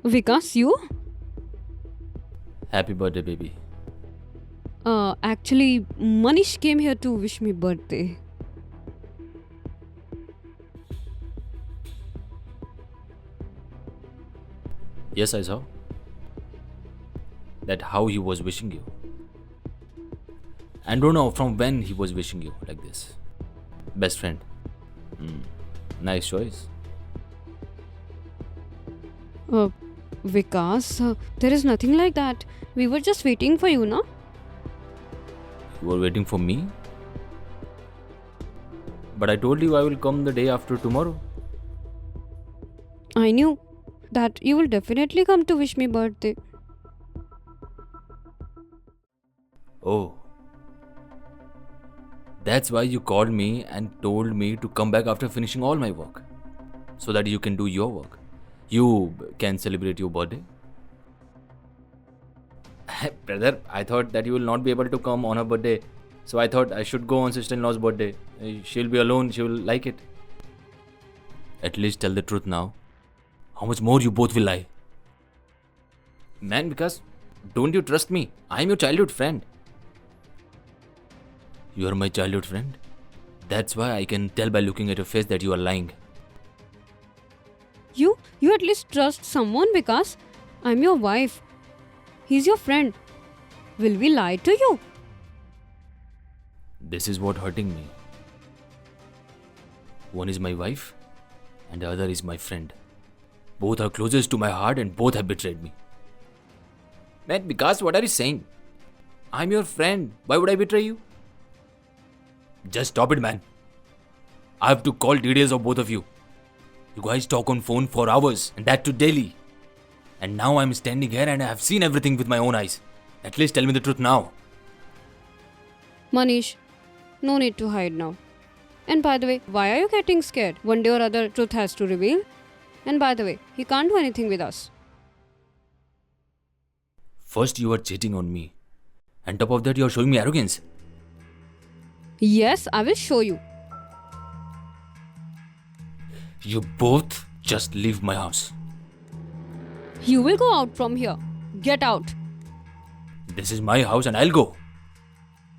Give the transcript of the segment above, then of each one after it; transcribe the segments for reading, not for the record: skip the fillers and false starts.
Vikas, you? Happy birthday, baby. Actually, Manish came here to wish me birthday. Yes, I saw that how he was wishing you. And don't know from when he was wishing you like this. Best friend. Nice choice. Uh, Vikas, there is nothing like that. We were just waiting for you, no? You were waiting for me? But I told you I will come the day after tomorrow. I knew that you will definitely come to wish me birthday. Oh. That's why you called me and told me to come back after finishing all my work. So that you can do your work. You can celebrate your birthday. Brother, I thought that you will not be able to come on her birthday. So I thought I should go on sister-in-law's birthday. She'll be alone, she will like it. At least tell the truth now. How much more you both will lie? Man, because don't you trust me? I'm your childhood friend. You are my childhood friend? That's why I can tell by looking at your face that you are lying. You at least trust someone, Vikas. I'm your wife. He's your friend. Will we lie to you? This is what hurting me. One is my wife and the other is my friend. Both are closest to my heart and both have betrayed me. Man, Vikas, what are you saying? I'm your friend. Why would I betray you? Just stop it, man. I have to call details of both of you. You guys talk on phone for hours and that to daily. And now I'm standing here and I have seen everything with my own eyes. At least tell me the truth now. Manish, no need to hide now. And by the way, why are you getting scared? One day or other, truth has to reveal. And by the way, he can't do anything with us. First you are cheating on me. And top of that you are showing me arrogance. Yes, I will show you. You both just leave my house. You will go out from here. Get out. This is my house and I'll go.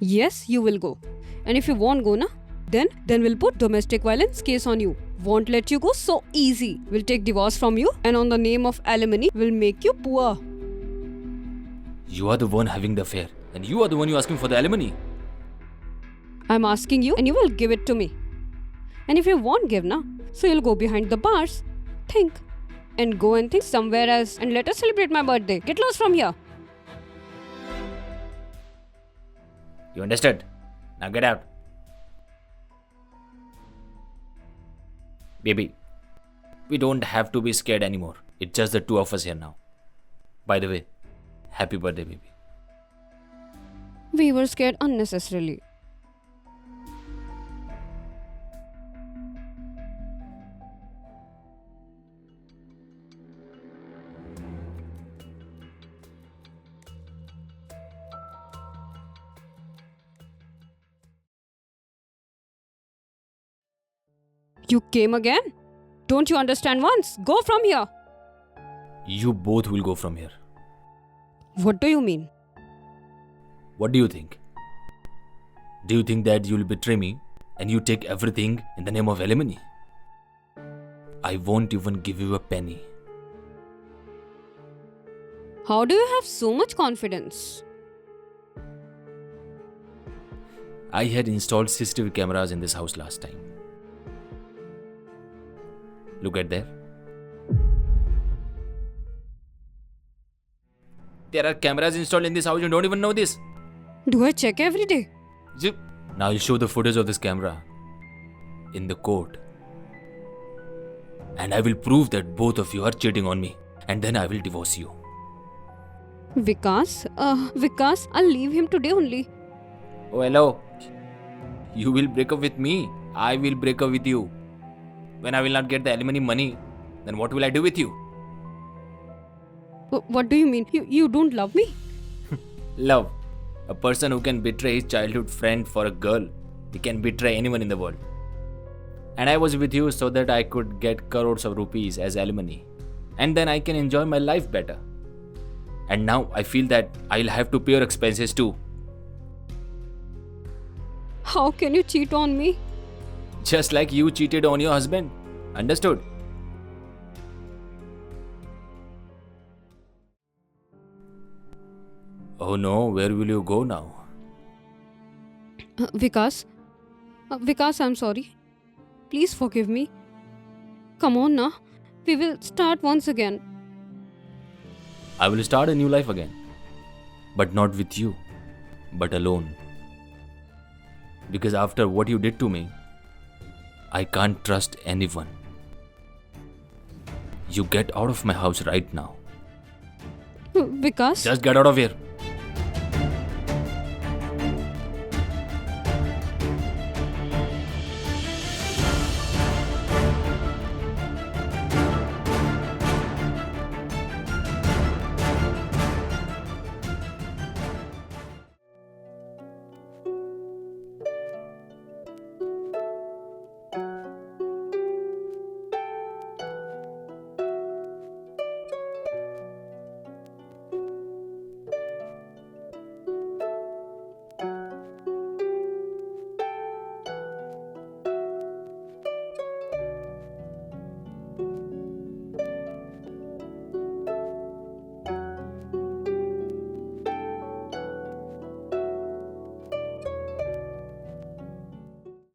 Yes, you will go. And if you won't go, na, then we'll put domestic violence case on you. Won't let you go so easy. We'll take divorce from you and on the name of alimony, we'll make you poor. You are the one having the affair and you are the one you asking for the alimony. I'm asking you and you will give it to me. And if you won't give, na, so you'll go behind the bars. Think. And go and think somewhere else and let us celebrate my birthday. Get lost from here. You understood? Now get out. Baby, we don't have to be scared anymore. It's just the two of us here now. By the way, happy birthday, baby. We were scared unnecessarily. You came again? Don't you understand once? Go from here. You both will go from here. What do you mean? What do you think? Do you think that you'll betray me and you take everything in the name of alimony? I won't even give you a penny. How do you have so much confidence? I had installed CCTV cameras in this house last time. Look at there. There are cameras installed in this house. You don't even know this. Do I check every day? Zip. Now I'll show the footage of this camera in the court. And I will prove that both of you are cheating on me. And then I will divorce you. Vikas, I'll leave him today only. Oh, hello. You will break up with me. I will break up with you. When I will not get the alimony money, then what will I do with you? What do you mean? You don't love me? Love. A person who can betray his childhood friend for a girl, he can betray anyone in the world. And I was with you so that I could get crores of rupees as alimony. and then I can enjoy my life better. And now I feel that I'll have to pay your expenses too. How can you cheat on me? Just like you cheated on your husband. Understood? Oh no, where will you go now? Vikas? Vikas, I'm sorry. Please forgive me. Come on now. We will start once again. I will start a new life again. But not with you, but alone. Because after what you did to me, I can't trust anyone. You get out of my house right now. Vikas? Just get out of here.